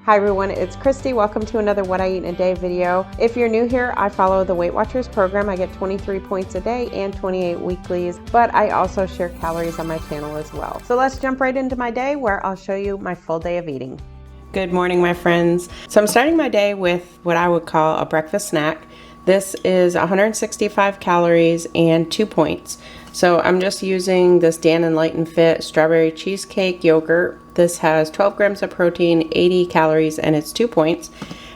Hi everyone, it's Kristi. Welcome to another What I Eat in a Day video. If you're new here, I follow the Weight Watchers program. I get 23 points a day and 28 weeklies, but I also share calories on my channel as well. So let's jump right into my day where I'll show you my full day of eating. Good morning, my friends. So I'm starting my day with what I would call a breakfast snack. This is 165 calories and 2 points. So I'm just using this Dan & Light & Fit strawberry cheesecake yogurt. This has 12 grams of protein, 80 calories, and it's 2 points.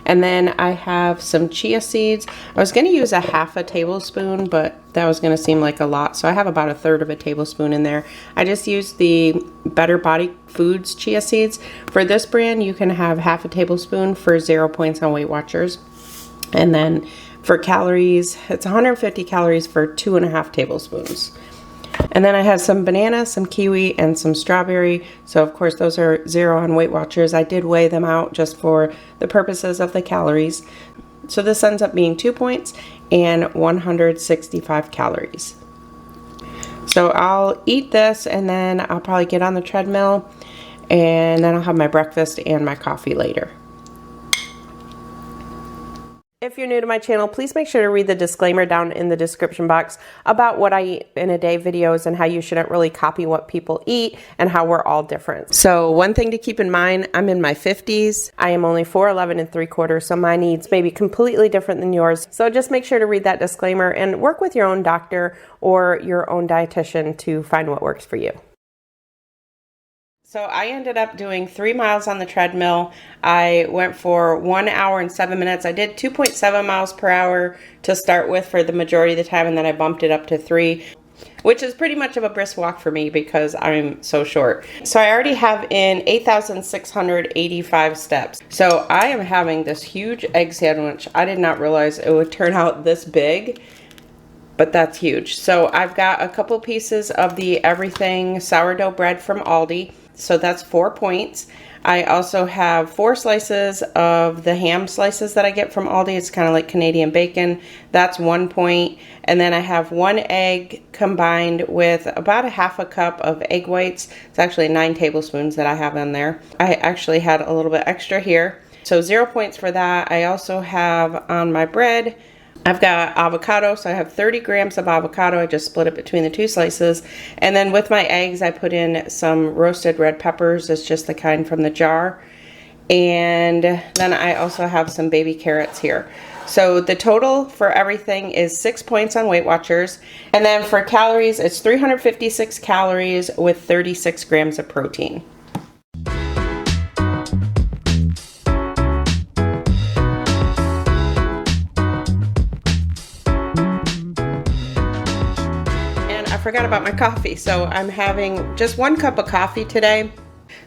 And then I have some chia seeds. I was going to use a half a tablespoon, but that was going to seem like a lot. So I have about a third of a tablespoon in there. I just used the Better Body Foods chia seeds. For this brand, you can have half a tablespoon for 0 points on Weight Watchers. And then for calories, it's 150 calories for 2.5 tablespoons. And then I have some banana, some kiwi, and some strawberry. So of course those are 0 on Weight Watchers. I did weigh them out just for the purposes of the calories. So this ends up being 2 points and 165 calories. So I'll eat this and then I'll probably get on the treadmill and then I'll have my breakfast and my coffee later. If you're new to my channel, please make sure to read the disclaimer down in the description box about what I eat in a day videos and how you shouldn't really copy what people eat and how we're all different. So one thing to keep in mind, I'm in my 50s. I am only 4'11 3/4, so my needs may be completely different than yours. So just make sure to read that disclaimer and work with your own doctor or your own dietitian to find what works for you. So I ended up doing 3 miles on the treadmill. I went for 1 hour and 7 minutes. I did 2.7 miles per hour to start with for the majority of the time, and then I bumped it up to 3, which is pretty much of a brisk walk for me because I'm so short. So I already have in 8,685 steps. So I am having this huge egg sandwich. I did not realize it would turn out this big, but that's huge. So I've got a couple pieces of the everything sourdough bread from Aldi. So that's 4 points. I also have 4 slices of the ham slices that I get from Aldi. It's kind of like Canadian bacon. That's 1 point. And then I have 1 egg combined with about a half a cup of egg whites. It's actually 9 tablespoons that I have in there. I actually had a little bit extra here. So 0 points for that. I also have on my bread, I've got avocado, so I have 30 grams of avocado. I just split it between the 2 slices. And then with my eggs, I put in some roasted red peppers. It's just the kind from the jar. And then I also have some baby carrots here. So the total for everything is 6 points on Weight Watchers. And then for calories, it's 356 calories with 36 grams of protein. I forgot about my coffee, so I'm having just 1 cup of coffee today.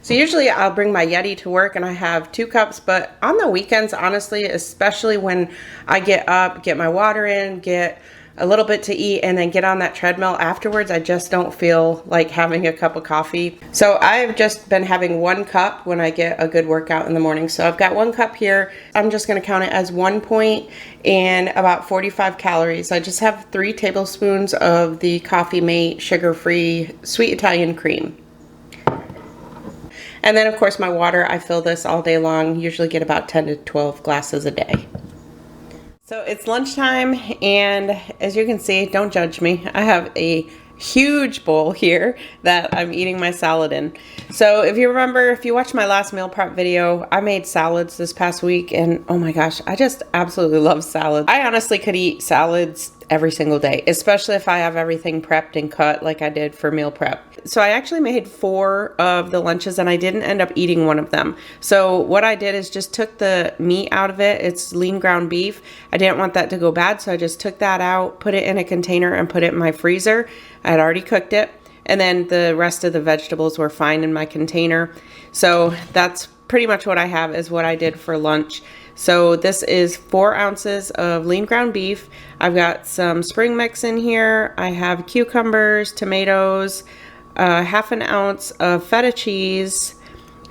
So usually I'll bring my Yeti to work and I have 2 cups, but on the weekends, honestly, especially when I get up, get my water in, get a little bit to eat, and then get on that treadmill afterwards, I just don't feel like having a cup of coffee. So I've just been having 1 cup when I get a good workout in the morning. So I've got 1 cup here. I'm just going to count it as 1 point and about 45 calories. I just have 3 tablespoons of the Coffee Mate sugar-free sweet Italian cream. And then of course my water, I fill this all day long, usually get about 10 to 12 glasses a day. So it's lunchtime, and as you can see, don't judge me, I have a huge bowl here that I'm eating my salad in. So if you remember, if you watched my last meal prep video, I made salads this past week, and oh my gosh, I just absolutely love salads. I honestly could eat salads every single day, especially if I have everything prepped and cut like I did for meal prep. So I actually made 4 of the lunches and I didn't end up eating one of them. So what I did is just took the meat out of it. It's lean ground beef. I didn't want that to go bad, so I just took that out, put it in a container and put it in my freezer. I had already cooked it. And then the rest of the vegetables were fine in my container. So that's pretty much what I have is what I did for lunch. So this is 4 ounces of lean ground beef. I've got some spring mix in here. I have cucumbers, tomatoes, half an ounce of feta cheese,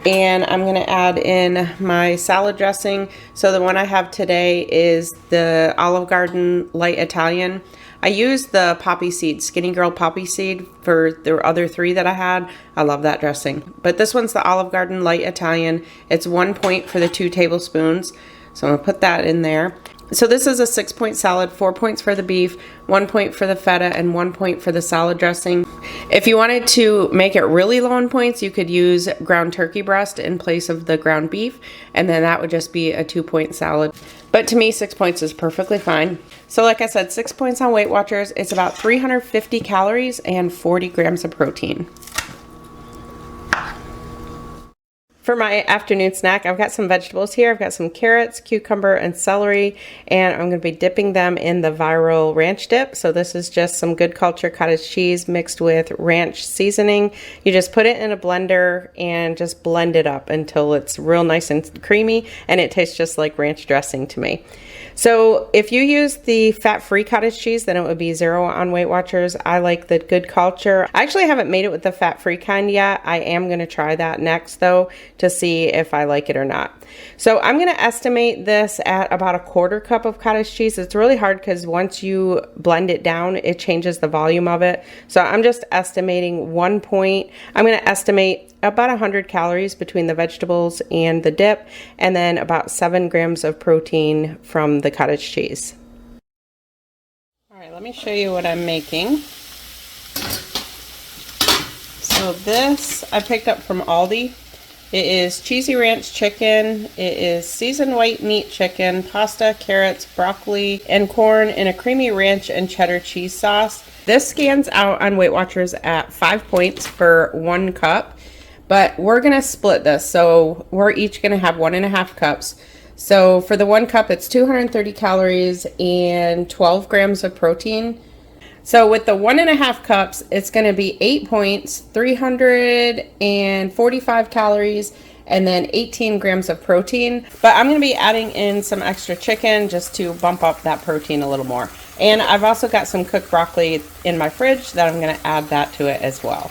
and I'm going to add in my salad dressing. So the one I have today is the Olive Garden Light Italian. I used the poppy seed, Skinny Girl poppy seed, for the other 3 that I had. I love that dressing. But this one's the Olive Garden Light Italian. It's 1 point for the 2 tablespoons. So I'm gonna put that in there. So this is a 6-point salad, 4 points for the beef, 1 point for the feta, and 1 point for the salad dressing. If you wanted to make it really low in points, you could use ground turkey breast in place of the ground beef, and then that would just be a 2-point salad. But to me, 6 points is perfectly fine. So like I said, 6 points on Weight Watchers. It's about 350 calories and 40 grams of protein. For my afternoon snack, I've got some vegetables here. I've got some carrots, cucumber, and celery, and I'm going to be dipping them in the Viral Ranch dip. So this is just some Good Culture cottage cheese mixed with ranch seasoning. You just put it in a blender and just blend it up until it's real nice and creamy, and it tastes just like ranch dressing to me. So if you use the fat-free cottage cheese, then it would be 0 on Weight Watchers. I like the Good Culture. I actually haven't made it with the fat-free kind yet. I am going to try that next, though, to see if I like it or not. So I'm going to estimate this at about a 1/4 cup of cottage cheese. It's really hard because once you blend it down, it changes the volume of it. So I'm just estimating 1 point. I'm going to estimate about 100 calories between the vegetables and the dip, and then about 7 grams of protein from the cottage cheese. All right, let me show you what I'm making. So this I picked up from Aldi. It is cheesy ranch chicken, it is seasoned white meat chicken, pasta, carrots, broccoli, and corn in a creamy ranch and cheddar cheese sauce. This scans out on Weight Watchers at 5 points for 1 cup, but we're gonna split this. So we're each gonna have 1.5 cups. So for the 1 cup, it's 230 calories and 12 grams of protein. So with the 1.5 cups, it's going to be 8 points, 345 calories, and then 18 grams of protein. But I'm going to be adding in some extra chicken just to bump up that protein a little more. And I've also got some cooked broccoli in my fridge that I'm going to add that to it as well.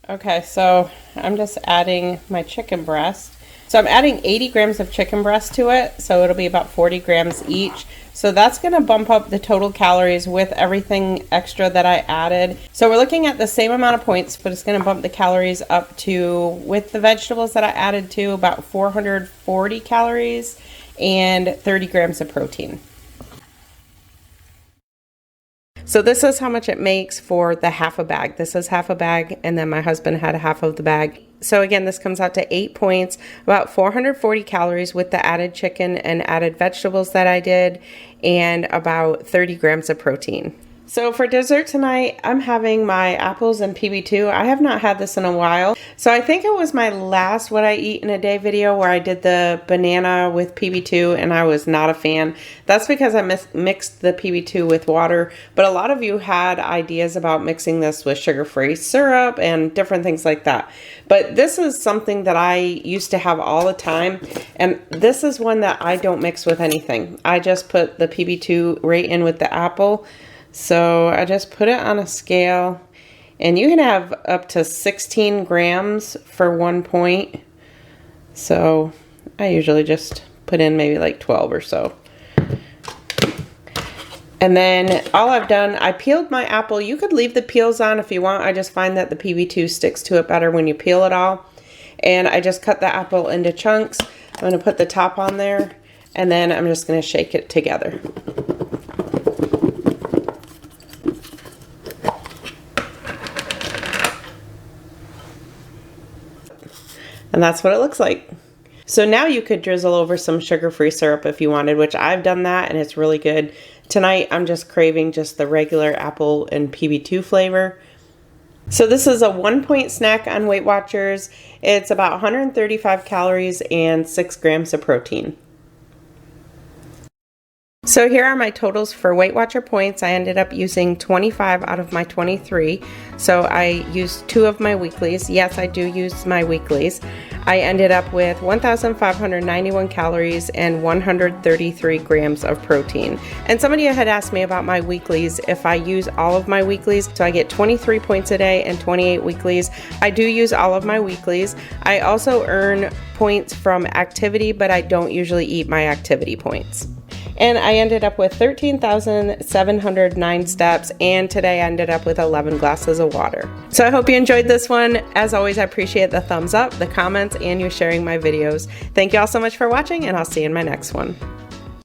Okay, so I'm just adding my chicken breast. So I'm adding 80 grams of chicken breast to it, so it'll be about 40 grams each. So that's going to bump up the total calories with everything extra that I added. So we're looking at the same amount of points, but it's going to bump the calories up to, with the vegetables that I added to, about 440 calories and 30 grams of protein. So this is how much it makes for the half a bag. This is half a bag, and then my husband had half of the bag. So again, this comes out to 8 points, about 440 calories with the added chicken and added vegetables that I did, and about 30 grams of protein. So for dessert tonight, I'm having my apples and PB2. I have not had this in a while. So I think it was my last What I Eat in a Day video where I did the banana with PB2, and I was not a fan. That's because I mixed the PB2 with water, but a lot of you had ideas about mixing this with sugar-free syrup and different things like that. But this is something that I used to have all the time, and this is one that I don't mix with anything. I just put the PB2 right in with the apple. So I just put it on a scale, and you can have up to 16 grams for 1 point. So I usually just put in maybe like 12 or so. And then all I've done, I peeled my apple. You could leave the peels on if you want. I just find that the PB2 sticks to it better when you peel it all. And I just cut the apple into chunks. I'm going to put the top on there, and then I'm just going to shake it together. And that's what it looks like. So now you could drizzle over some sugar-free syrup if you wanted, which I've done that and it's really good. Tonight I'm just craving just the regular apple and PB2 flavor. So this is a 1 point snack on Weight Watchers. It's about 135 calories and 6 grams of protein. So here are my totals for Weight Watcher points. I ended up using 25 out of my 23. So I used 2 of my weeklies. Yes, I do use my weeklies. I ended up with 1,591 calories and 133 grams of protein. And somebody had asked me about my weeklies if I use all of my weeklies. So I get 23 points a day and 28 weeklies. I do use all of my weeklies. I also earn points from activity, but I don't usually eat my activity points. and I ended up with 13,709 steps, and today I ended up with 11 glasses of water. So I hope you enjoyed this one. As always, I appreciate the thumbs up, the comments, and you sharing my videos. Thank you all so much for watching, and I'll see you in my next one.